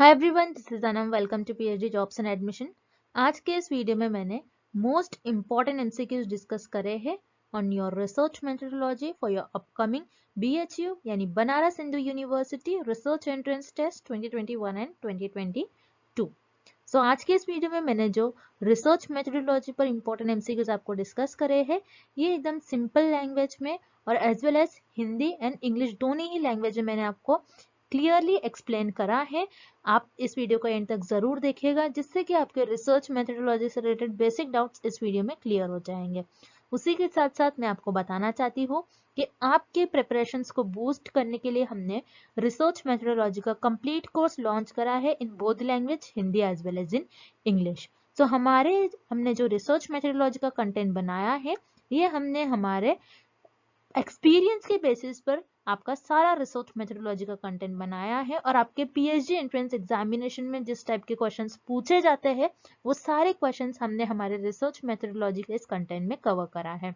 Hi everyone, this is Anam. Welcome to PhD jobs and admission. आज के इस video में मैंने मोस्ट इम्पॉर्टेंट एमसीक्यूज डिस्कस करे हैं on your research methodology for your upcoming BHU यानी Banaras Hindu university research entrance test 2021 and 2022। So आज के इस वीडियो में मैंने जो रिसर्च मेथोडोलॉजी पर इंपॉर्टेंट एमसीक्यूज आपको डिस्कस करे हैं, ये एकदम सिंपल लैंग्वेज में और as well as Hindi and English दोनों ही लैंग्वेज में मैंने आपको क्लियरली एक्सप्लेन करा है। आप इस वीडियो को एंड तक जरूर देखिएगा, जिससे कि आपके रिसर्च मेथोडोलॉजी से रिलेटेड बेसिक डाउट्स इस वीडियो में क्लियर हो जाएंगे। उसी के साथ साथ मैं आपको बताना चाहती हूँ कि आपके प्रिपरेशंस को बूस्ट करने के लिए हमने रिसर्च मेथोडोलॉजी का कंप्लीट कोर्स लॉन्च करा है in both language, Hindi as well as in English. तो हमने जो रिसर्च मेथोडोलॉजी का कंटेंट बनाया है, ये हमने हमारे एक्सपीरियंस के बेसिस पर आपका सारा रिसर्च मेथोडोलॉजी का कंटेंट बनाया है, और आपके पीएचडी एंट्रेंस एग्जामिनेशन में जिस टाइप के क्वेश्चंस पूछे जाते हैं, वो सारे क्वेश्चंस हमने हमारे रिसर्च मेथोडोलॉजी के इस कंटेंट में कवर करा है।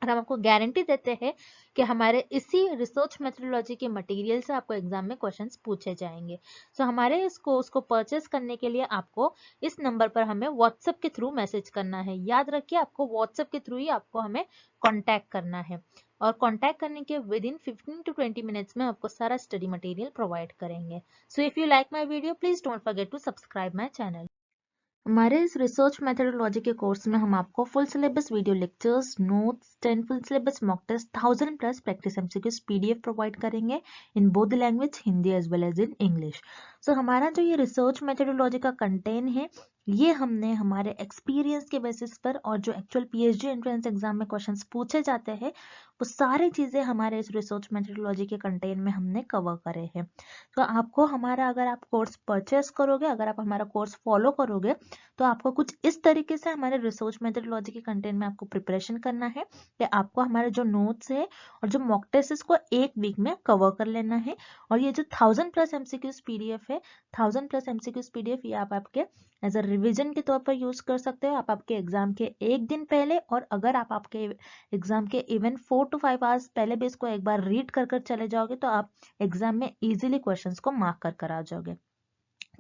और हम आपको गारंटी देते हैं कि हमारे इसी रिसर्च मेथोडोलॉजी के मटेरियल से आपको एग्जाम में क्वेश्चंस पूछे जाएंगे। सो हमारे इस कोर्स को परचेस करने के लिए आपको इस नंबर पर हमें व्हाट्सएप के थ्रू मैसेज करना है। याद रखिए, आपको व्हाट्सएप के थ्रू ही आपको हमें कॉन्टैक्ट करना है, और कॉन्टैक्ट करने के विद इन 15 to 20 मिनट्स में आपको सारा स्टडी मटेरियल प्रोवाइड करेंगे। So if you like my video, please don't forget to subscribe my channel. हमारे इस रिसर्च मेथोडोलॉजी के कोर्स में हम आपको full syllabus video lectures, notes, 10 full syllabus mock test, 1000 plus practice MCQs PDF provide करेंगे in both language, Hindi as well as in English. So हमारा जो ये रिसर्च मेथोडोलॉजी का कंटेंट है, ये हमने हमारे एक्सपीरियंस के बेसिस पर और जो एक्चुअल पीएचडी एंट्रेंस एग्जाम में क्वेश्चंस पूछे जाते हैं, वो सारी चीजें हमारे इस रिसर्च मेथोडोलॉजी के कंटेंट में हमने कवर करे हैं। तो आपको हमारा, अगर आप कोर्स परचेस करोगे, अगर आप हमारा कोर्स फॉलो करोगे, तो आपको कुछ इस तरीके से हमारे रिसर्च मेथोडोलॉजी के कंटेंट में आपको प्रिपरेशन करना है कि आपको हमारे जो नोट्स है और जो मॉक टेस्ट को एक वीक में कवर कर लेना है। और ये जो 1000 प्लस एमसीक्यूज पीडीएफ है, 1000 प्लस एमसीक्यूज पीडीएफ, ये आप आपके एज अ रिविजन के तौर पर यूज कर सकते हो। आप आपके एग्जाम के एक दिन पहले, और अगर आप आपके एग्जाम के इवन 4 to 5 आवर्स पहले भी इसको एक बार रीड कर चले जाओगे, तो आप एग्जाम में इजीली क्वेश्चंस को मार्क कर आ जाओगे।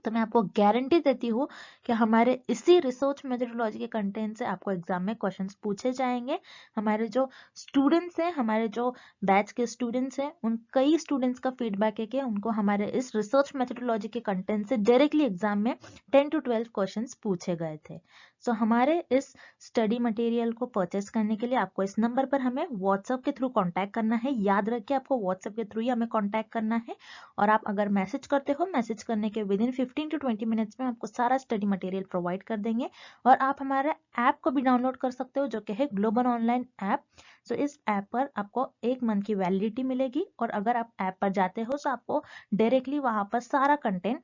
तो मैं आपको गारंटी देती हूँ कि हमारे इसी रिसर्च मेथोडोलॉजी के कंटेंट से आपको एग्जाम में क्वेश्चंस पूछे जाएंगे। हमारे जो स्टूडेंट्स हैं, हमारे जो बैच के स्टूडेंट्स हैं, उन कई स्टूडेंट्स का फीडबैक है कि उनको हमारे इस रिसर्च मेथोडोलॉजी के कंटेंट से डायरेक्टली एग्जाम में 10 to 12 क्वेश्चंस पूछे गए थे। सो हमारे इस स्टडी मटेरियल को परचेस करने के लिए आपको इस नंबर पर हमें व्हाट्सएप के थ्रू कॉन्टैक्ट करना है। याद रखिए, आपको व्हाट्सएप के थ्रू ही हमें कॉन्टैक्ट करना है। और आप अगर मैसेज करते हो, मैसेज करने के विद इन 15 to 20 मिनट्स में आपको सारा स्टडी मटेरियल प्रोवाइड कर देंगे। और आप हमारे ऐप को भी डाउनलोड कर सकते हो, जो कि है ग्लोबल ऑनलाइन ऐप। सो इस ऐप पर आपको 1 मंथ की वैलिडिटी मिलेगी, और अगर आप ऐप पर जाते हो तो आपको डायरेक्टली वहां पर सारा कंटेंट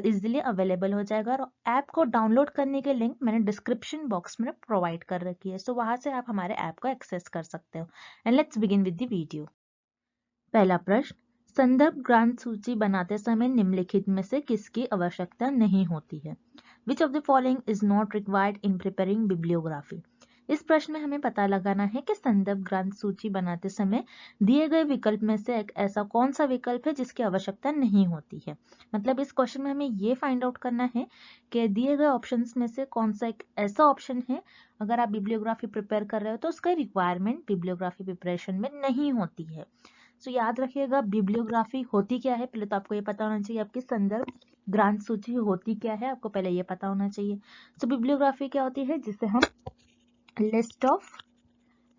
इजिली अवेलेबल हो जाएगा। और ऐप को डाउनलोड करने के लिंक मैंने डिस्क्रिप्शन बॉक्स में प्रोवाइड कर रखी है। सो वहां से आप हमारे ऐप को एक्सेस कर सकते हो। And let's begin with the video. पहला प्रश्न, संदर्भ ग्रंथ सूची बनाते समय निम्नलिखित में से किसकी आवश्यकता नहीं होती है? Which of the following is not required in preparing bibliography? इस प्रश्न में हमें पता लगाना है कि संदर्भ ग्रंथ सूची बनाते समय दिए गए विकल्प में से एक ऐसा कौन सा विकल्प है जिसकी आवश्यकता नहीं होती है। मतलब इस क्वेश्चन में हमें ये फाइंड आउट करना है कि दिए गए ऑप्शंस में से कौन सा एक ऐसा ऑप्शन है, अगर आप बिब्लियोग्राफी प्रिपेयर कर रहे हो तो उसका रिक्वायरमेंट बिब्लियोग्राफी प्रिपरेशन में नहीं होती है। सो याद रखिएगा, बिब्लियोग्राफी होती क्या है। पहले तो आपको ये पता होना चाहिए आपकी संदर्भ ग्रंथ सूची होती क्या है, आपको पहले ये पता होना चाहिए। सो बिब्लियोग्राफी क्या होती है, जिसे हम लिस्ट ऑफ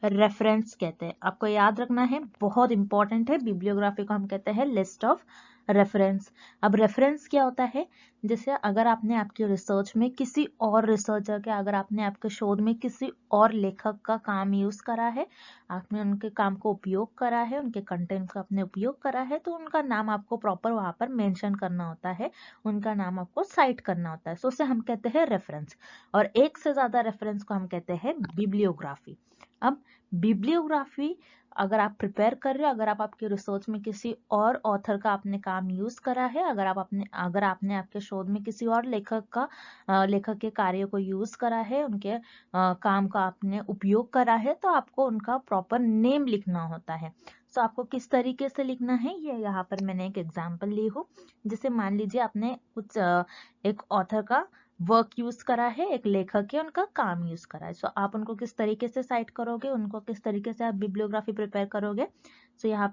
रेफरेंस कहते हैं। आपको याद रखना है, बहुत इंपॉर्टेंट है। बिब्लियोग्राफी को हम कहते हैं लिस्ट ऑफ रेफरेंस। अब रेफरेंस क्या होता है, जैसे अगर आपने आपकी रिसर्च में किसी और रिसर्चर के, अगर आपने आपके शोध में किसी और लेखक का काम यूज करा है, आपने उनके काम को उपयोग करा है, उनके कंटेंट का आपने उपयोग करा है, तो उनका नाम आपको प्रॉपर वहां पर मेंशन करना होता है, उनका नाम आपको साइट करना होता है। सो उसे हम कहते हैं रेफरेंस। और एक से ज्यादा रेफरेंस को हम कहते हैं बिब्लियोग्राफी। अब बिब्लियोग्राफी अगर आप प्रिपेयर कर रहे हो, अगर आप आपके रिसर्च में किसी और ऑथर का आपने काम यूज करा है, अगर आपने आपके शोध में किसी और लेखक के कार्य को यूज करा है, उनके काम का आपने उपयोग करा है, तो आपको उनका प्रॉपर नेम लिखना होता है। सो आपको किस तरीके से लिखना है ये यहाँ पर मैंने एक एग्जांपल ली हूँ। जैसे मान लीजिए आपने कुछ एक ऑथर का वर्क यूज करा है, एक लेखक है उनका काम यूज करा है। सो आप उनको किस तरीके से साइट करोगे, उनको किस तरीके से आप बिब्लियोग्राफी प्रिपेयर करोगे। सो यहाँ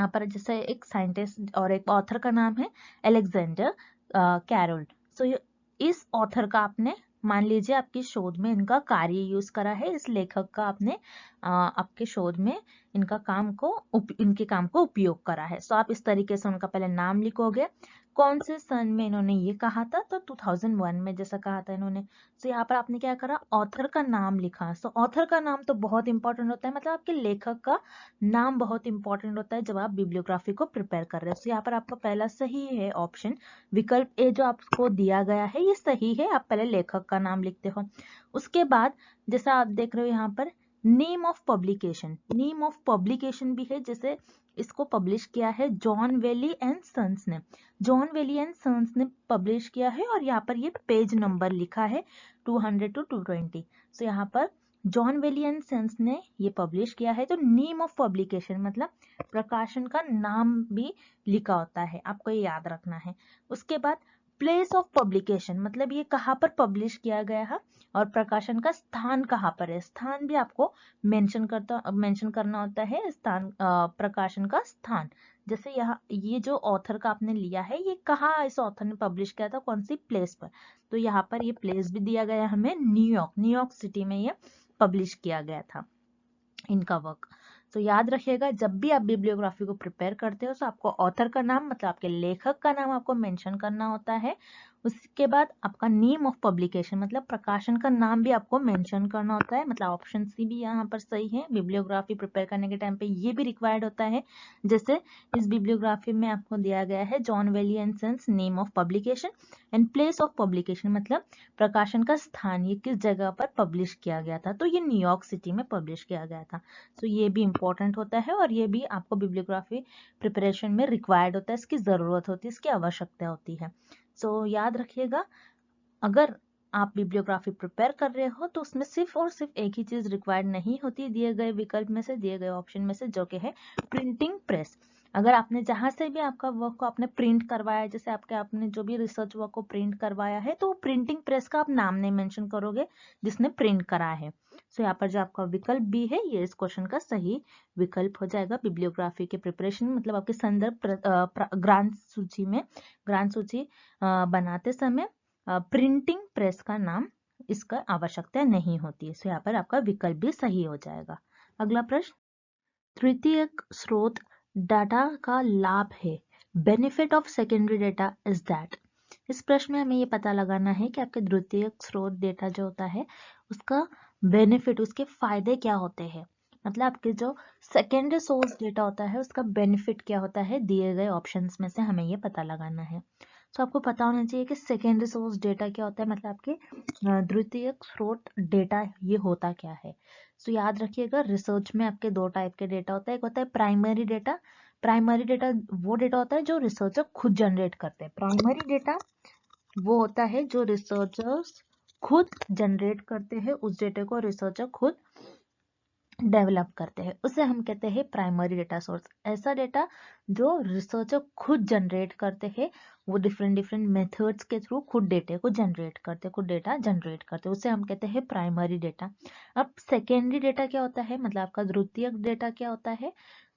पर जैसे एक साइंटिस्ट और एक ऑथर का नाम है अलेक्जेंडर कैरोल। सो इस ऑथर का आपने मान लीजिए आपकी शोध में इनका कार्य यूज करा है, इस लेखक का आपने आपके शोध में इनके काम को उपयोग करा है। सो आप इस तरीके से उनका पहले नाम लिखोगे, कौन से सन में इन्होंने ये कहा था, तो 2001 में जैसा कहा था इन्होंने। सो यहाँ पर आपने क्या करा, ऑथर का नाम लिखा। सो ऑथर का नाम तो बहुत इंपॉर्टेंट होता है, मतलब आपके लेखक का नाम बहुत इंपॉर्टेंट होता है जब आप बिब्लियोग्राफी को प्रिपेयर कर रहे हो। सो यहाँ पर आपका पहला सही है ऑप्शन, विकल्प ए जो आपको दिया गया है ये सही है। आप पहले लेखक का नाम लिखते हो। उसके बाद जैसा आप देख रहे हो यहाँ पर name of publication, name of publication भी है। जैसे इसको पब्लिश किया है जॉन वेली एंड सन्स ने, जॉन वेली एंड सन्स ने पब्लिश किया है और यहाँ पर ये पेज नंबर लिखा है 200 to 220। सो यहाँ पर जॉन वेली एंड सन्स ने ये पब्लिश किया है, तो नेम ऑफ पब्लिकेशन मतलब प्रकाशन का नाम भी लिखा होता है, आपको ये याद रखना है। उसके बाद प्लेस ऑफ पब्लिकेशन मतलब ये कहाँ पर पब्लिश किया गया है और प्रकाशन का स्थान कहाँ पर है, स्थान भी आपको मेंशन करना होता है, स्थान प्रकाशन का स्थान। जैसे यहाँ ये जो ऑथर का आपने लिया है ये कहाँ इस ऑथर ने पब्लिश किया था, कौन सी प्लेस पर, तो यहाँ पर ये प्लेस भी दिया गया हमें, न्यूयॉर्क सिटी में ये पब्लिश किया गया था इनका वर्क। तो याद रखिएगा जब भी आप बिब्लियोग्राफी को प्रिपेयर करते हो तो आपको ऑथर का नाम मतलब आपके लेखक का नाम आपको मेंशन करना होता है। उसके बाद आपका नेम ऑफ पब्लिकेशन मतलब प्रकाशन का नाम भी आपको मेंशन करना होता है। मतलब ऑप्शन सी भी यहाँ पर सही है, बिब्लियोग्राफी प्रिपेयर करने के टाइम पे ये भी रिक्वायर्ड होता है। जैसे इस बिब्लियोग्राफी में आपको दिया गया है John Wiley and Sons name of publication and place of publication मतलब प्रकाशन का स्थान, ये किस जगह पर पब्लिश किया गया था, तो ये न्यूयॉर्क सिटी में पब्लिश किया गया था। तो ये भी इंपॉर्टेंट होता है और ये भी आपको बिब्लियोग्राफी प्रिपरेशन में रिक्वायर्ड होता है, इसकी जरूरत होती है, इसकी आवश्यकता होती है। सो याद रखिएगा अगर आप बिब्लियोग्राफी प्रिपेयर कर रहे हो तो उसमें सिर्फ और सिर्फ एक ही चीज रिक्वायर्ड नहीं होती दिए गए विकल्प में से, दिए गए ऑप्शन में से, जो कि है प्रिंटिंग प्रेस। अगर आपने जहां से भी आपका वर्क को आपने प्रिंट करवाया, जैसे आपने जो भी रिसर्च वर्क को प्रिंट करवाया है, तो प्रिंटिंग प्रेस का आप नाम नहीं मेंशन करोगे जिसने प्रिंट करा है। सो यहाँ पर जो आपका विकल्प बी है ये इस क्वेश्चन का सही विकल्प हो जाएगा। बिब्लियोग्राफी के प्रिपरेशन मतलब आपके संदर्भ ग्रंथ सूची बनाते समय प्रिंटिंग प्रेस का नाम इसका आवश्यकता नहीं होती है। सो यहाँ पर आपका विकल्प भी सही हो जाएगा। अगला प्रश्न, तृतीयक स्रोत डाटा का लाभ है, benefit of secondary data is that. इस प्रश्न में हमें ये पता लगाना है कि आपके द्वितीयक स्रोत डेटा जो होता है उसका बेनिफिट, उसके फायदे क्या होते हैं, मतलब आपके जो सेकेंडरी सोर्स डेटा होता है उसका बेनिफिट क्या होता है, दिए गए ऑप्शंस में से हमें ये पता लगाना है। तो आपको पता होना चाहिए कि सेकेंडरी सोर्स डेटा क्या होता है, मतलब आपके द्वितीयक स्रोत डेटा ये होता क्या है। सो याद रखिएगा रिसर्च में आपके दो टाइप के डेटा होता है, एक होता है प्राइमरी डेटा। प्राइमरी डेटा वो डेटा होता है जो रिसर्चर खुद जनरेट करते हैं। प्राइमरी डेटा वो होता है जो रिसर्चर्स खुद जनरेट करते हैं, उस डेटा को रिसर्चर खुद डेवलप करते हैं, उसे हम कहते हैं प्राइमरी डेटा सोर्स। ऐसा डेटा जो रिसर्चर खुद जनरेट करते हैं, वो डिफरेंट मेथड्स के थ्रू खुद डेटा को जनरेट करते हैं, खुद डेटा जनरेट करते हैं, उसे हम कहते हैं प्राइमरी डेटा। अब सेकेंडरी डेटा क्या होता है, मतलब आपका द्वितीयक डेटा क्या होता है,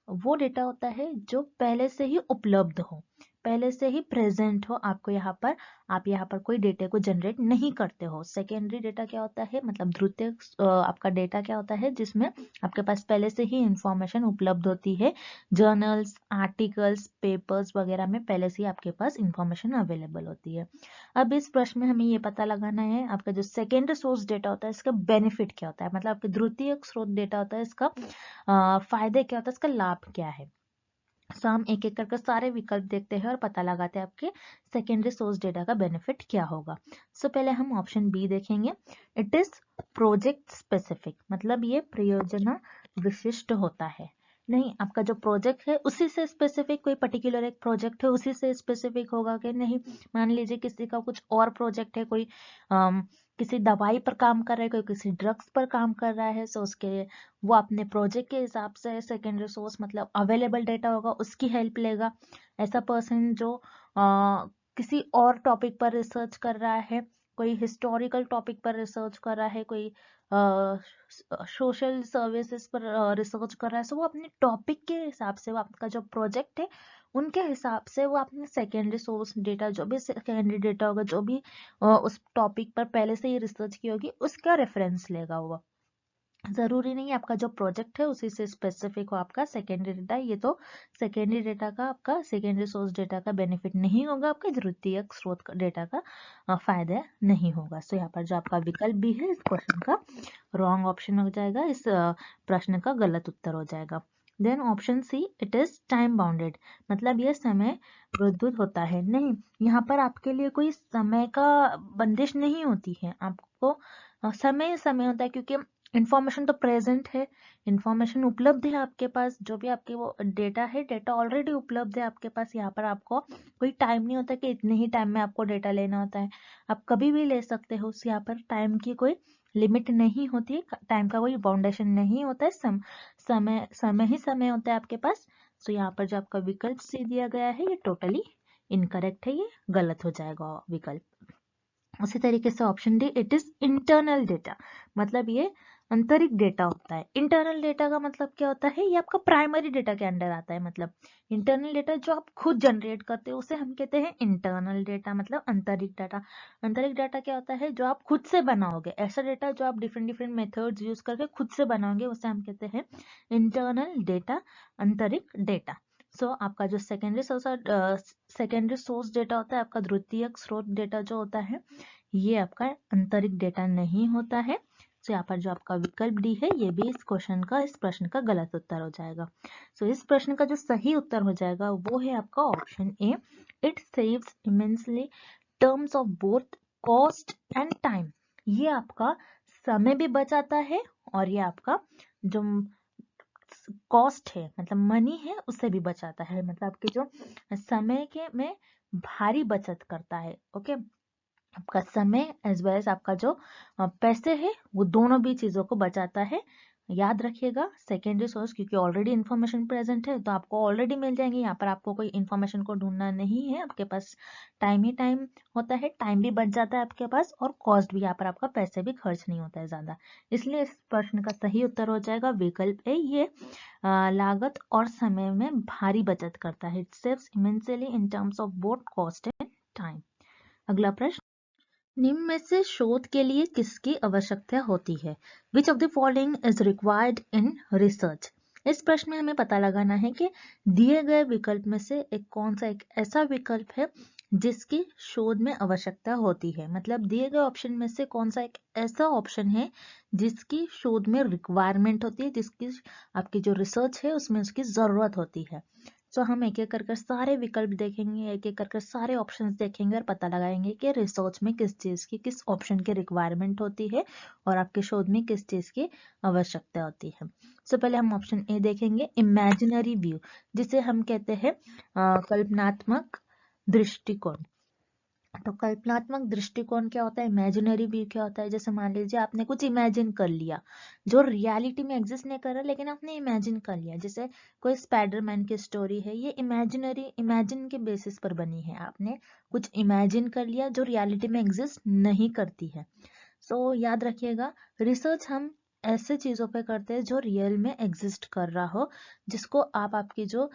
वो डेटा होता है जो पहले से ही उपलब्ध हो, पहले से ही प्रेजेंट हो आपको यहाँ पर, आप यहाँ पर कोई डेटा को जनरेट नहीं करते हो। सेकेंडरी डेटा क्या होता है, मतलब द्वितीयक आपका डेटा क्या होता है जिसमें आपके पास पहले से ही इंफॉर्मेशन उपलब्ध होती है, जर्नल्स, आर्टिकल्स, पेपर्स वगैरह में पहले से ही आपके पास इंफॉर्मेशन अवेलेबल होती है। अब इस प्रश्न में हमें ये पता लगाना है आपका जो सेकेंडरी सोर्स डेटा होता है इसका बेनिफिट क्या होता है, मतलब आपके द्वितीयक स्रोत डेटा होता है इसका फायदे क्या होता है, इसका लाभ क्या है। सो हम एक एक करके सारे विकल्प देखते हैं और पता लगाते हैं आपके सेकेंडरी सोर्स डेटा का बेनिफिट क्या होगा। सो पहले हम ऑप्शन बी देखेंगे, इट इज प्रोजेक्ट स्पेसिफिक, मतलब ये प्रयोजना विशिष्ट होता है। नहीं, आपका जो प्रोजेक्ट है उसी से स्पेसिफिक, कोई पर्टिकुलर एक प्रोजेक्ट है उसी से स्पेसिफिक होगा कि नहीं। मान लीजिए किसी का कुछ और प्रोजेक्ट है, कोई किसी दवाई पर काम कर रहा है, कोई किसी ड्रग्स पर काम कर रहा है, सो उसके वो अपने प्रोजेक्ट के हिसाब से सेकेंड रिसोर्स मतलब अवेलेबल डेटा होगा उसकी हेल्प लेगा। ऐसा पर्सन जो किसी और टॉपिक पर रिसर्च कर रहा है, कोई हिस्टोरिकल टॉपिक पर रिसर्च कर रहा है, कोई सोशल सर्विसेज पर रिसर्च कर रहा है, सो वो अपने टॉपिक के हिसाब से, वो आपका जो प्रोजेक्ट है उनके हिसाब से वो अपने सेकेंडरी सोर्स डेटा, जो भी सेकेंडरी डेटा होगा, जो भी उस टॉपिक पर पहले से ही रिसर्च की होगी उसका रेफरेंस लेगा वो। जरूरी नहीं है आपका जो प्रोजेक्ट है उसी से स्पेसिफिक हो आपका सेकेंडरी डेटा। ये तो सेकेंडरी डेटा का, आपका सेकेंडरी सोर्स डेटा का बेनिफिट नहीं होगा, आपके द्वितीयक स्रोत डेटा का फायदा नहीं होगा। सो यहाँ पर जो आपका विकल्प भी है इस क्वेश्चन का रॉन्ग ऑप्शन हो जाएगा, इस प्रश्न का गलत उत्तर हो जाएगा। Then option C, it is time bounded, मतलब ये समय विद्युत होता है। नहीं, यहाँ पर आपके लिए कोई समय का बंदिश नहीं होती है, आपको समय समय होता है, क्योंकि इंफॉर्मेशन तो प्रेजेंट है, इंफॉर्मेशन उपलब्ध है आपके पास, जो भी आपके वो डेटा है, डेटा ऑलरेडी उपलब्ध है आपके पास। यहाँ पर आपको कोई टाइम नहीं होता कि इतने ही टाइम में आपको डेटा लेना होता है, आप कभी भी ले सकते हो। यहाँ पर टाइम की कोई लिमिट नहीं होती है, टाइम का कोई बाउंडेशन नहीं होता है, समय समय ही समय होता है आपके पास। तो यहाँ पर जो आपका विकल्प सी दिया गया है ये टोटली इनकरेक्ट है, ये गलत हो जाएगा विकल्प। उसी तरीके से option D, it is internal data, मतलब ये आंतरिक डेटा होता है। इंटरनल डेटा का मतलब क्या होता है, ये आपका प्राइमरी डेटा के अंडर आता है। मतलब इंटरनल डेटा जो आप खुद जनरेट करते हो उसे हम कहते हैं इंटरनल डेटा, मतलब आंतरिक डाटा। आंतरिक डाटा क्या होता है, जो आप खुद से बनाओगे, ऐसा डेटा जो आप डिफरेंट डिफरेंट मेथड्स यूज करके खुद से बनाओगे उसे हम कहते हैं इंटरनल डेटा, आंतरिक डेटा। सो आपका जो सेकेंडरी सोर्स डेटा होता है, आपका द्वितीयक स्रोत डेटा जो होता है, ये आपका आंतरिक डेटा नहीं होता है। तो यहाँ पर जो आपका विकल्प डी है ये भी इस क्वेश्चन का, इस प्रश्न का गलत उत्तर हो जाएगा। सो इस प्रश्न का जो सही उत्तर हो जाएगा वो है आपका option A, it saves immensely terms of both cost and time. ये आपका समय भी बचाता है और ये आपका जो कॉस्ट है मतलब मनी है उससे भी बचाता है, मतलब आपके जो समय के में भारी बचत करता है। ओके, आपका समय एज वेल एज आपका जो पैसे है वो दोनों भी चीजों को बचाता है। याद रखिएगा सेकेंडरी सोर्स, क्योंकि ऑलरेडी इन्फॉर्मेशन प्रेजेंट है तो आपको ऑलरेडी मिल जाएंगे, यहाँ पर आपको कोई इन्फॉर्मेशन को ढूंढना नहीं है, आपके पास टाइम ही टाइम होता है, टाइम भी बच जाता है आपके पास और कॉस्ट भी, यहाँ पर आपका पैसे भी खर्च नहीं होता है ज्यादा। इसलिए इस प्रश्न का सही उत्तर हो जाएगा विकल्प ए, ये लागत और समय में भारी बचत करता है। It saves immensely in terms of both cost and time. अगला प्रश्न, निम्न में से शोध के लिए किसकी आवश्यकता होती है? Which of the following is required in research? इस प्रश्न में हमें पता लगाना है कि दिए गए विकल्प में से एक ऐसा विकल्प है जिसकी शोध में आवश्यकता होती है। मतलब दिए गए ऑप्शन में से कौन सा एक ऐसा ऑप्शन है जिसकी शोध में रिक्वायरमेंट होती है, जिसकी आपकी जो रिसर्च है उसमें उसकी जरूरत होती है। तो हम एक एक कर सारे विकल्प देखेंगे, एक एक कर सारे ऑप्शंस देखेंगे और पता लगाएंगे कि रिसर्च में किस चीज की, किस ऑप्शन की रिक्वायरमेंट होती है और आपके शोध में किस चीज की आवश्यकता होती है। तो पहले हम ऑप्शन ए देखेंगे, इमेजिनरी व्यू, जिसे हम कहते हैं कल्पनात्मक दृष्टिकोण। तो कल्पनात्मक दृष्टिकोण क्या होता है, इमेजिनरी व्यू क्या होता है, जैसे मान लीजिए आपने कुछ इमेजिन कर लिया जो रियलिटी में एग्जिस्ट नहीं कर रहा लेकिन आपने इमेजिन कर लिया, जैसे कोई स्पाइडरमैन की स्टोरी है, ये इमेजिन के बेसिस पर बनी है, आपने कुछ इमेजिन कर लिया जो रियलिटी में एग्जिस्ट नहीं करती है। सो याद रखिएगा, रिसर्च हम ऐसे चीजों पे करते हैं जो रियल में एग्जिस्ट कर रहा हो, जिसको आप आपकी जो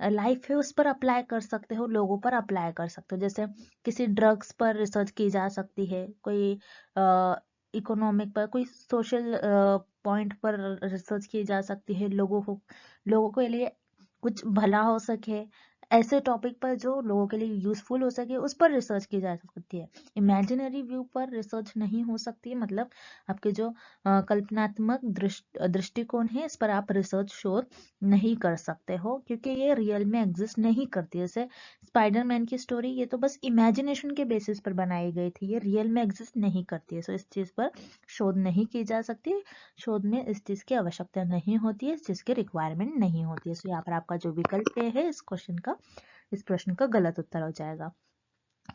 लाइफ है उस पर अप्लाई कर सकते हो, लोगों पर अप्लाई कर सकते हो। जैसे किसी ड्रग्स पर रिसर्च की जा सकती है, कोई इकोनॉमिक पर, कोई सोशल पॉइंट पर रिसर्च की जा सकती है, लोगों के लिए कुछ भला हो सके, ऐसे टॉपिक पर जो लोगों के लिए यूजफुल हो सके उस पर रिसर्च की जा सकती है। इमेजिनरी व्यू पर रिसर्च नहीं हो सकती है, मतलब आपके जो कल्पनात्मक दृष्टिकोण है इस पर आप रिसर्च शोध नहीं कर सकते हो, क्योंकि ये रियल में एग्जिस्ट नहीं करती है। जैसे स्पाइडरमैन की स्टोरी, ये तो बस इमेजिनेशन के बेसिस पर बनाई गई थी, ये रियल में एग्जिस्ट नहीं करती है। सो इस चीज पर शोध नहीं की जा सकती, शोध में इस चीज की आवश्यकता नहीं होती है, इस चीज की रिक्वायरमेंट नहीं होती है। सो यहाँ पर आपका जो विकल्प ए है इस प्रश्न का गलत उत्तर हो जाएगा।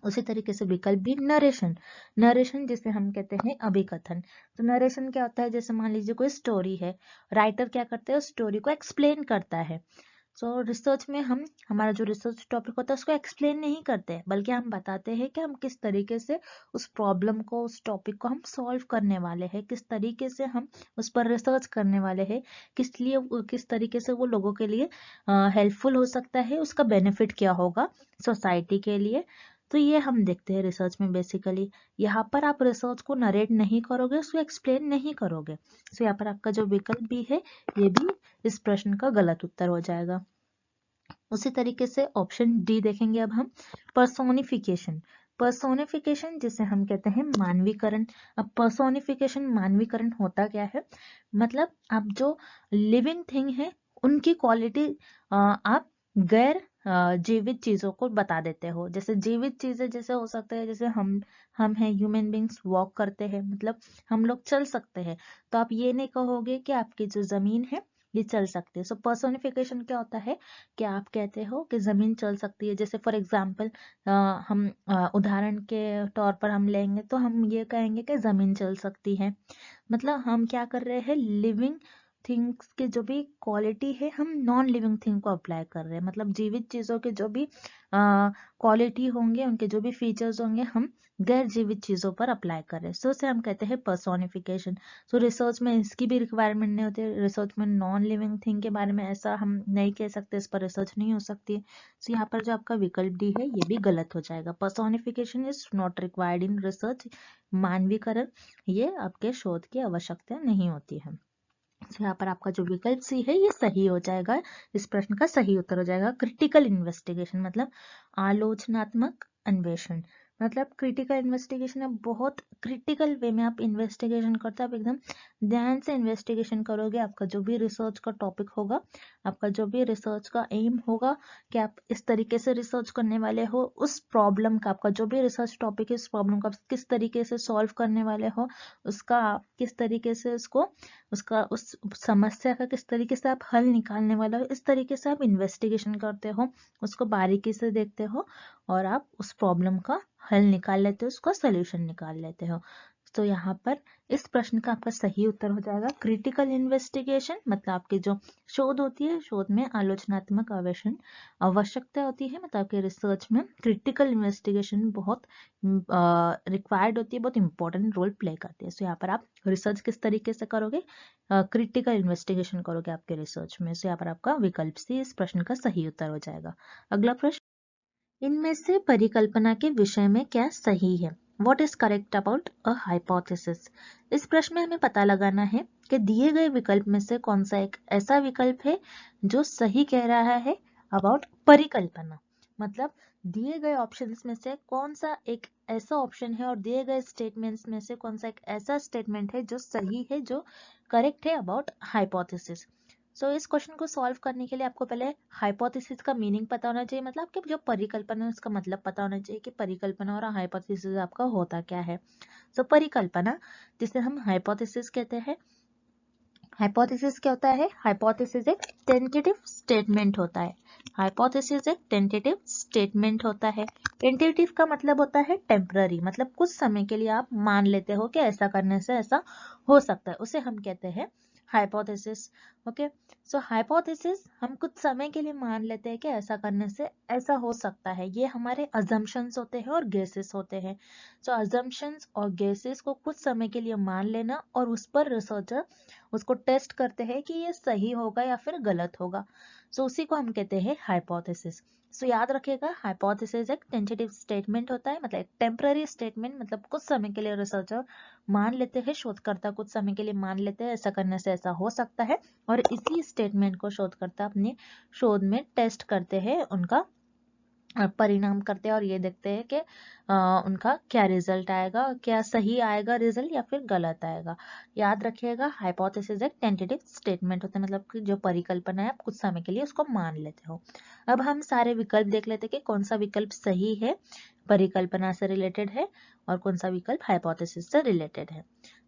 उसी तरीके से विकल्प भी नरेशन, नरेशन जिसे हम कहते हैं अभिकथन। तो नरेशन क्या होता है, जैसे मान लीजिए कोई स्टोरी है, राइटर क्या करते हैं, स्टोरी को एक्सप्लेन करता है। सो रिसर्च में हम हमारा जो रिसर्च टॉपिक होता है उसको एक्सप्लेन नहीं करते, बल्कि हम बताते हैं कि हम किस तरीके से उस प्रॉब्लम को, उस टॉपिक को हम सॉल्व करने वाले हैं, किस तरीके से हम उस पर रिसर्च करने वाले हैं, किस तरीके से वो लोगों के लिए हेल्पफुल हो सकता है, उसका बेनिफिट क्या होगा सोसाइटी के लिए। तो ये हम देखते हैं रिसर्च में बेसिकली। यहाँ पर आप रिसर्च को नरेट नहीं करोगे, उसको एक्सप्लेन नहीं करोगे। तो यहाँ पर आपका जो विकल्प भी है ये भी इस प्रश्न का गलत उत्तर हो जाएगा। उसी तरीके से ऑप्शन डी देखेंगे अब हम, पर्सोनिफिकेशन। पर्सोनिफिकेशन जिसे हम कहते हैं मानवीकरण। अब पर्सोनिफिकेशन मानवीकरण होता क्या है, मतलब आप जो लिविंग थिंग है उनकी क्वालिटी आप गैर जीवित चीजों को बता देते हो। जैसे जीवित चीजें जैसे हो सकते हैं, जैसे हम हैं ह्यूमन बींग्स, वॉक करते हैं, मतलब हम लोग चल सकते हैं। तो आप ये नहीं कहोगे कि आपकी जो जमीन है ये चल सकती है। सो पर्सोनिफिकेशन क्या होता है कि आप कहते हो कि जमीन चल सकती है। जैसे फॉर एग्जाम्पल हम उदाहरण के तौर पर हम लेंगे तो हम ये कहेंगे कि जमीन चल सकती है, मतलब हम क्या कर रहे हैं, लिविंग थिंग्स के जो भी क्वालिटी है हम नॉन लिविंग थिंग को अप्लाई कर रहे हैं। मतलब जीवित चीजों के जो भी क्वालिटी होंगे, उनके जो भी फीचर्स होंगे, हम गैर जीवित चीजों पर अप्लाई कर रहे हैं। सो से हम कहते हैं पर्सोनिफिकेशन। सो रिसर्च में इसकी भी रिक्वायरमेंट नहीं होती है, रिसर्च में नॉन लिविंग थिंग के बारे में ऐसा हम नहीं कह सकते, इस पर रिसर्च नहीं हो सकती है। सो यहाँ पर जो आपका विकल्प डी है ये भी गलत हो जाएगा। Personification is not required in research. मानवीकरण ये आपके शोध की आवश्यकता नहीं होती है। तो यहाँ पर आपका जो विकल्प सी है ये सही हो जाएगा, इस प्रश्न का सही उत्तर हो जाएगा। क्रिटिकल इन्वेस्टिगेशन मतलब आलोचनात्मक अन्वेषण। मतलब क्रिटिकल इन्वेस्टिगेशन है, बहुत क्रिटिकल वे में आप इन्वेस्टिगेशन करते हो, आप एकदम ध्यान से इन्वेस्टिगेशन करोगे। आपका जो भी रिसर्च का टॉपिक होगा, आपका जो भी रिसर्च का एम होगा कि आप इस तरीके से रिसर्च करने वाले हो, उस प्रॉब्लम का, आपका जो भी रिसर्च टॉपिक है उस प्रॉब्लम का किस तरीके से सॉल्व करने वाले हो, उसका किस तरीके से उसका उस समस्या का किस तरीके से आप हल निकालने वाले हो, इस तरीके से आप इन्वेस्टिगेशन करते हो, उसको बारीकी से देखते हो और आप उस प्रॉब्लम का हल निकाल लेते हो, उसका सोल्यूशन निकाल लेते हो। तो यहाँ पर इस प्रश्न का आपका सही उत्तर हो जाएगा क्रिटिकल इन्वेस्टिगेशन। मतलब आपकी जो शोध होती है, शोध में आलोचनात्मक अन्वेषण आवश्यकता होती है, मतलब आपके रिसर्च में क्रिटिकल इन्वेस्टिगेशन बहुत रिक्वायर्ड होती है, बहुत इंपॉर्टेंट रोल प्ले करती है। सो यहाँ पर आप रिसर्च किस तरीके से करोगे, क्रिटिकल इन्वेस्टिगेशन करोगे आपके रिसर्च में। सो यहाँ पर आपका विकल्प सी इस प्रश्न का सही उत्तर हो जाएगा। अगला प्रश्न, इनमें से परिकल्पना के विषय में क्या सही है? What is correct about a hypothesis? इस प्रश्न में हमें पता लगाना है कि दिए गए विकल्प में से कौन सा एक ऐसा विकल्प है जो सही कह रहा है अबाउट परिकल्पना। मतलब दिए गए ऑप्शंस में से कौन सा एक ऐसा ऑप्शन है और दिए गए स्टेटमेंट्स में से कौन सा एक ऐसा स्टेटमेंट है जो सही है, जो करेक्ट है अबाउट हाइपोथेसिस। सो इस क्वेश्चन को सॉल्व करने के लिए आपको पहले हाइपोथेसिस का मीनिंग पता होना चाहिए, मतलब आपके जो परिकल्पना है उसका मतलब पता होना चाहिए कि परिकल्पना और हाइपोथेसिस आपका होता क्या है। सो परिकल्पना जिसे हम हाइपोथेसिस कहते हैं, हाइपोथेसिस क्या होता है, हाइपोथेसिस एक टेंटेटिव स्टेटमेंट होता है। हाइपोथेसिस एक टेंटेटिव स्टेटमेंट होता है। टेंटेटिव का मतलब होता है टेम्पररी, मतलब कुछ समय के लिए आप मान लेते हो कि ऐसा करने से ऐसा हो सकता है, उसे हम कहते हैं हाइपोथेसिस। ओके, सो हाइपोथेसिस हम कुछ समय के लिए मान लेते हैं कि ऐसा करने से ऐसा हो सकता है, ये हमारे अजम्पशंस होते हैं और गेसेस होते हैं। सो अजम्पशंस और गेसेस को कुछ समय के लिए मान लेना और उस पर रिसर्चर उसको टेस्ट करते हैं कि ये सही होगा या फिर गलत होगा। सो उसी को हम कहते हैं हाइपोथेसिस। सो याद रखिएगा, हाइपोथेसिस एक टेंटेटिव स्टेटमेंट होता है, मतलब एक टेम्पररी स्टेटमेंट, मतलब कुछ समय के लिए रिसर्चर मान लेते हैं, शोधकर्ता कुछ समय के लिए मान लेते हैं ऐसा करने से ऐसा हो सकता है, और इसी स्टेटमेंट को शोधकर्ता अपने शोध में टेस्ट करते हैं, उनका परिणाम करते हैं और ये देखते हैं कि उनका क्या रिजल्ट आएगा, क्या सही आएगा रिजल्ट या फिर गलत आएगा। याद रखिएगा, हाइपोथेसिस एक टेंटेटिव स्टेटमेंट होता है, मतलब कि जो परिकल्पना है आप कुछ समय के लिए उसको मान लेते हो। अब हम सारे विकल्प देख लेते हैं कि कौन सा विकल्प सही है, परिकल्पना से रिलेटेड है, और कौन सा विकल्प हाइपोथेसिस से रिलेटेड है।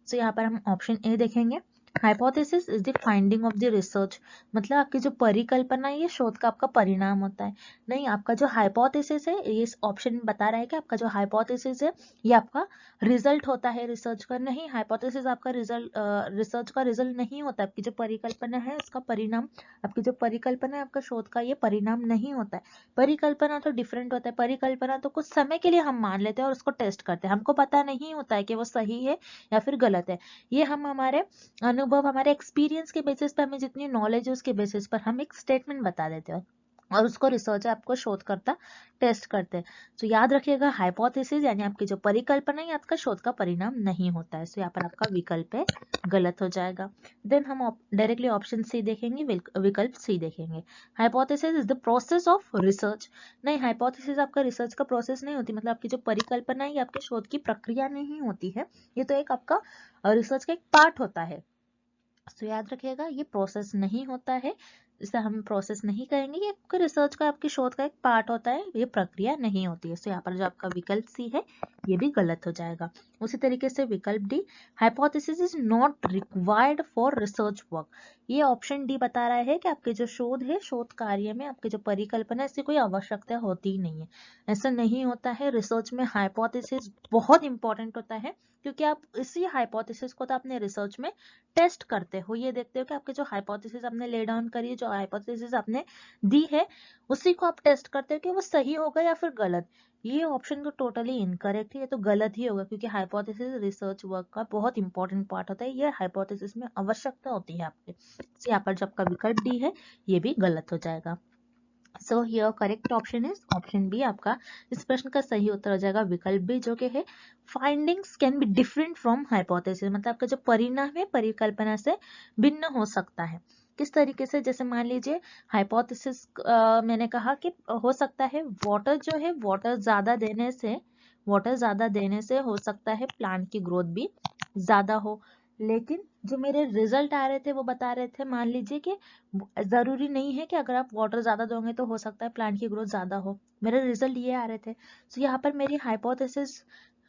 तो यहाँ पर हम ऑप्शन ए देखेंगे, hypothesis is the finding of the research, मतलब आपकी जो परिकल्पना है ये शोध का आपका परिणाम होता है। नहीं, आपका जो हाइपोथेसिस है, ये ऑप्शन में बता रहा है कि आपका जो हाइपोथेसिस है ये आपका रिजल्ट होता है रिसर्च का। नहीं, हाइपोथेसिस आपका रिजल्ट, रिसर्च का रिजल्ट नहीं होता। आपकी जो परिकल्पना है उसका परिणाम, आपकी जो परिकल्पना है आपका शोध का ये परिणाम नहीं होता है। परिकल्पना तो डिफरेंट होता है। परिकल्पना तो कुछ समय के लिए हम मान लेते हैं और उसको टेस्ट करते हैं, हमको पता नहीं होता है कि वो सही है या फिर गलत है। ये हम हमारे अनुभव, हमारे एक्सपीरियंस के बेसिस पर, हमें जितनी नॉलेज है उसके बेसिस पर हम एक स्टेटमेंट बता देते हैं और उसको रिसर्चर आपको शोधकर्ता टेस्ट करते हैं। तो याद रखिएगा, हाइपोथेसिस यानी आपकी जो परिकल्पना है आपका शोध का परिणाम नहीं होता है। तो यहाँ पर आपका विकल्प है गलत हो जाएगा। देन हम डायरेक्टली ऑप्शन सी देखेंगे, विकल्प सी देखेंगे, hypothesis is the process of research. नहीं, हाइपोथेसिस आपका रिसर्च का प्रोसेस नहीं होती, मतलब आपकी जो परिकल्पना है ये आपके शोध की प्रक्रिया नहीं होती है, ये तो एक आपका रिसर्च का एक पार्ट होता है। तो याद रखिएगा, ये प्रोसेस नहीं होता है, इसे हम प्रोसेस नहीं कहेंगे, ये आपके रिसर्च का, आपकी शोध का एक पार्ट होता है, ये प्रक्रिया नहीं होती है। तो यहाँ पर जो आपका विकल्प सी है ये भी गलत हो जाएगा। उसी तरीके से विकल्प D, hypothesis is not required for research work. ये ऑप्शन डी बता रहा है कि आपके जो शोध है, शोध कार्य में आपकी जो परिकल्पना है इसकी कोई आवश्यकता होती ही नहीं है। ऐसा नहीं होता है। रिसर्च में हाइपोथेसिस बहुत इंपॉर्टेंट होता है, क्योंकि आप इसी हाइपोथेसिस को तो अपने रिसर्च में टेस्ट करते हो। ये देखते हो कि आपके जो हाइपोथेसिस आपने ले डाउन करी है, जो हाइपोथेसिस आपने दी है, उसी को आप टेस्ट करते हो कि वो सही होगा या फिर गलत। ये ऑप्शन तो टोटली इनकरेक्ट है, ये तो गलत ही होगा, क्योंकि हाइपोथेसिस रिसर्च वर्क का बहुत इंपॉर्टेंट पार्ट होता है, ये हाइपोथेसिस में आवश्यकता होती है आपके। तो यहाँ पर जो आपका विकल्प डी है ये भी गलत हो जाएगा। So here correct option is option B. आपका इस प्रश्न का सही उत्तर हो जाएगा विकल्प बी, जो कि है findings can be different from hypothesis, मतलब आपका जो परिणाम है परिकल्पना से भिन्न हो सकता है। किस तरीके से, जैसे मान लीजिए हाइपोथेसिस, मैंने कहा कि हो सकता है वाटर जो है, वाटर ज्यादा देने से हो सकता है प्लांट की ग्रोथ भी ज्यादा हो। लेकिन जो मेरे रिजल्ट आ रहे थे वो बता रहे थे, मान लीजिए कि जरूरी नहीं है कि अगर आप वाटर ज्यादा दोगे तो हो सकता है प्लांट की ग्रोथ ज्यादा हो। मेरे रिजल्ट ये आ रहे थे, तो यहाँ पर मेरी हाइपोथेसिस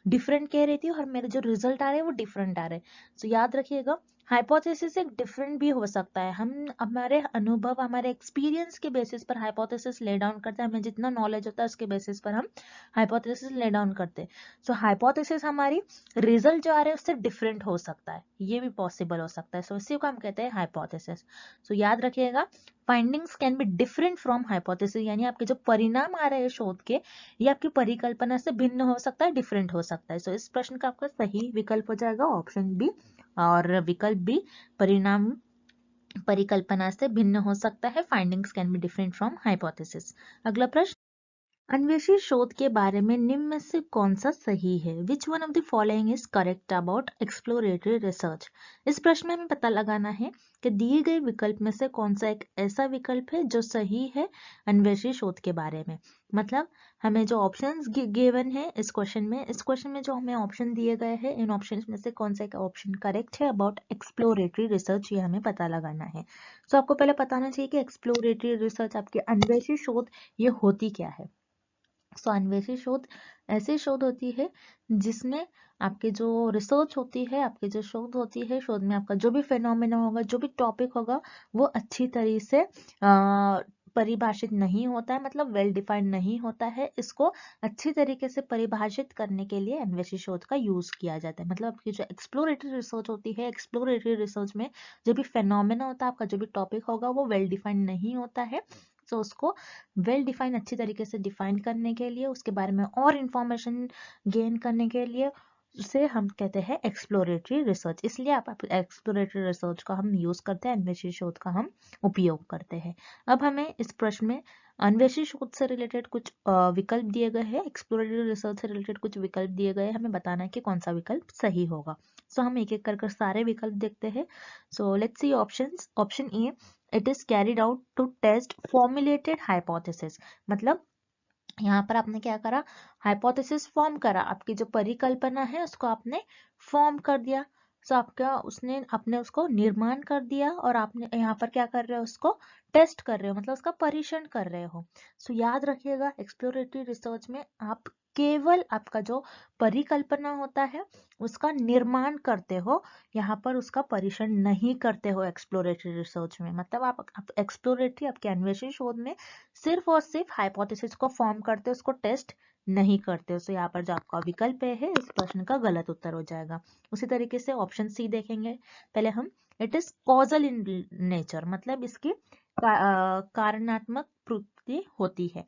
डिफरेंट कह रही थी और मेरे जो रिजल्ट आ रहे हैं वो डिफरेंट आ रहे हैं। तो याद रखिएगा, हाइपोथेसिस एक डिफरेंट भी हो सकता है। हम हमारे अनुभव, हमारे एक्सपीरियंस के बेसिस पर हाइपोथेसिस ले डाउन करते हैं, हमें जितना नॉलेज होता है उसके बेसिस पर हम हाइपोथेसिस ले डाउन करते हैं। सो हाइपोथेसिस हमारी रिजल्ट जो आ रहे हैं उससे डिफरेंट हो सकता है, ये भी पॉसिबल हो सकता है। सो इसी को हम कहते हैं हाइपोथेसिस। सो याद रखिएगा, findings can be different from hypothesis, यानी आपके जो परिणाम आ रहे हैं शोध के, ये आपकी परिकल्पना से भिन्न हो सकता है, डिफरेंट हो सकता है। सो इस प्रश्न का आपका सही विकल्प हो जाएगा ऑप्शन बी। और विकल्प बी, परिणाम परिकल्पना से भिन्न हो सकता है, findings can be different from hypothesis. अगला प्रश्न, अन्वेषी शोध के बारे में निम्न में से कौन सा सही है? Which one of the following is correct about exploratory research? इस प्रश्न में हमें पता लगाना है कि दिए गए विकल्प में से कौन सा एक ऐसा विकल्प है जो सही है अन्वेषी शोध के बारे में। मतलब हमें जो ऑप्शंस गिवन है इस क्वेश्चन में जो हमें ऑप्शन दिए गए हैं, इन ऑप्शंस में से कौन सा एक ऑप्शन करेक्ट है अबाउट एक्सप्लोरेटरी रिसर्च, ये हमें पता लगाना है। तो आपको पहले बताना चाहिए कि एक्सप्लोरेटरी रिसर्च, आपकी अन्वेषी शोध, ये होती क्या है। सो अन्वेषी शोध ऐसी शोध होती है जिसमें आपके जो रिसर्च होती है, आपकी जो शोध होती है, शोध में आपका जो भी फेनोमेना होगा, जो भी टॉपिक होगा, वो अच्छी तरह से परिभाषित नहीं होता है, मतलब वेल डिफाइंड नहीं होता है। इसको अच्छी तरीके से परिभाषित करने के लिए अन्वेषी शोध का यूज किया जाता है। मतलब आपकी जो एक्सप्लोरेटरी रिसर्च होती है, एक्सप्लोरेटरी रिसर्च में जो भी फेनोमेना होता है, आपका जो भी टॉपिक होगा, वो वेल डिफाइंड नहीं होता है। तो उसको वेल डिफाइन, अच्छी तरीके से डिफाइन करने के लिए, उसके बारे में और इंफॉर्मेशन गेन करने के लिए उसे हम कहते हैं एक्सप्लोरेटरी रिसर्च। इसलिए आप एक्सप्लोरेटरी रिसर्च का हम यूज करते हैं, अन्वेषी शोध का हम उपयोग करते हैं। अब हमें इस प्रश्न में अन्वेषी शोध से रिलेटेड कुछ विकल्प दिए गए हैं, एक्सप्लोरेटरी रिसर्च से रिलेटेड कुछ विकल्प दिए गए हैं, हमें बताना है कि कौन सा विकल्प सही होगा। सो हम एक एक कर सारे विकल्प देखते हैं। So let's see options. Option A, it is carried out to test formulated hypothesis, मतलब यहाँ पर आपने क्या करा, हाइपोथेसिस फॉर्म करा, आपकी जो परिकल्पना है उसको आपने फॉर्म कर दिया। सो आपका आपने उसको निर्माण कर दिया और आपने यहाँ पर क्या कर रहे हो, उसको टेस्ट कर रहे हो, मतलब उसका परीक्षण कर रहे हो। सो याद रखिएगा, एक्सप्लोरेटरी रिसर्च में आप केवल आपका जो परिकल्पना होता है उसका निर्माण करते हो, यहाँ पर उसका परीक्षण नहीं करते हो एक्सप्लोरेटरी रिसर्च में। मतलब आप एक्सप्लोरेटरी, आपके अन्वेषण शोध में सिर्फ और सिर्फ हाइपोथेसिस को फॉर्म करते हो, उसको टेस्ट नहीं करते हो। सो यहाँ पर जो आपका विकल्प है इस प्रश्न का गलत उत्तर हो जाएगा। उसी तरीके से ऑप्शन सी देखेंगे पहले हम। It is causal in nature, मतलब इसकी कारणात्मक प्रवृत्ति होती है।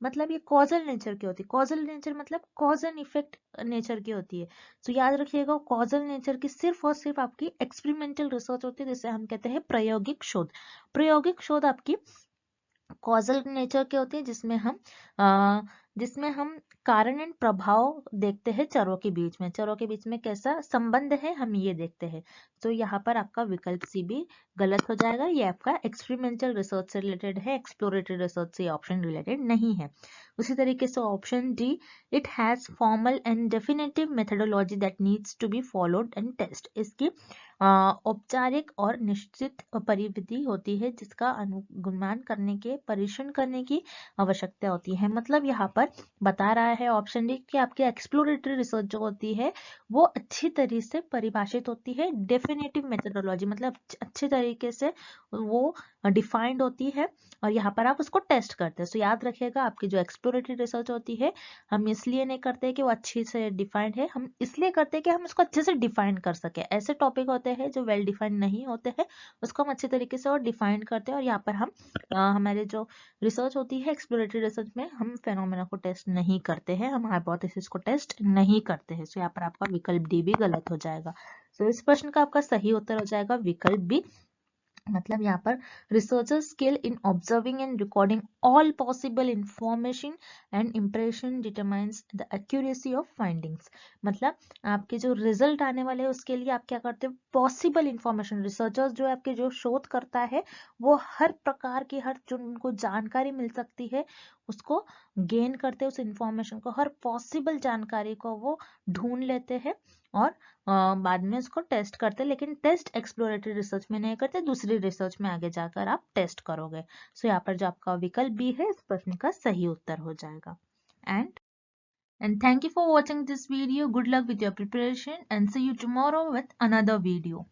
मतलब ये कॉजल नेचर की होती है। कॉजल नेचर मतलब कॉज एंड इफेक्ट नेचर की होती है। तो याद रखिएगा, कॉजल नेचर की सिर्फ और सिर्फ आपकी एक्सपेरिमेंटल रिसर्च होती है, जिसे हम कहते हैं प्रायोगिक शोध। प्रायोगिक शोध आपकी कॉजल नेचर के होते हैं, जिसमें हम कारण एंड प्रभाव देखते हैं चरों के बीच में। चरों के बीच में कैसा संबंध है हम ये देखते हैं। तो यहाँ पर आपका विकल्प सी भी गलत हो जाएगा। ये आपका एक्सपेरिमेंटल रिसर्च से रिलेटेड है, एक्सप्लोरेटरी रिसर्च से ऑप्शन रिलेटेड नहीं है। उसी तरीके से option D, it has formal and definitive methodology that needs to be followed and test. इसकी औपचारिक और निश्चित परिविधि होती है जिसका अनुगमन करने के परीक्षण करने की आवश्यकता होती है। मतलब यहाँ पर बता रहा है ऑप्शन डी कि आपकी एक्सप्लोरेटरी रिसर्च जो होती है वो अच्छी तरीके से परिभाषित होती है। डेफिनेटिव मेथडोलॉजी मतलब अच्छे तरीके से वो डिफाइंड होती है और यहाँ पर आप उसको टेस्ट करते हैं। सो याद रखिएगा, आपकी जो एक्सप्लोरेटरी रिसर्च होती है हम इसलिए नहीं करते कि वो अच्छी से डिफाइंड है, हम इसलिए करते हैं कि हम उसको अच्छे से डिफाइन कर सके। ऐसे टॉपिक होते हैं जो वेल डिफाइंड नहीं होते हैं, उसको हम अच्छे तरीके से और डिफाइन करते हैं। और यहाँ पर हम हमारे जो रिसर्च होती है एक्सप्लोरेटरी रिसर्च में हम फेनोमेना को टेस्ट नहीं करते हैं, हम हाइपोथेसिस को टेस्ट नहीं करते हैं। सो यहाँ पर आपका विकल्प डी भी गलत हो जाएगा। सो इस प्रश्न का आपका सही उत्तर हो जाएगा विकल्प बी। मतलब यहाँ पर researcher skill in observing and recording all possible information and impression determines the accuracy of findings. मतलब आपके जो रिजल्ट आने वाले हैं उसके लिए आप क्या करते हो, पॉसिबल इंफॉर्मेशन, रिसर्चर्स जो आपके जो शोध करता है वो हर प्रकार की, हर जो उनको जानकारी मिल सकती है उसको गेन करते हैं, उस इंफॉर्मेशन को, हर पॉसिबल जानकारी को वो ढूंढ लेते हैं और बाद में उसको टेस्ट करते हैं। लेकिन टेस्ट एक्सप्लोरेटरी रिसर्च में नहीं करते, दूसरी रिसर्च में आगे जाकर आप टेस्ट करोगे। सो यहाँ पर जो आपका विकल्प बी है इस प्रश्न का सही उत्तर हो जाएगा। And thank you for watching this video. Good luck with your preparation and see you tomorrow with another video.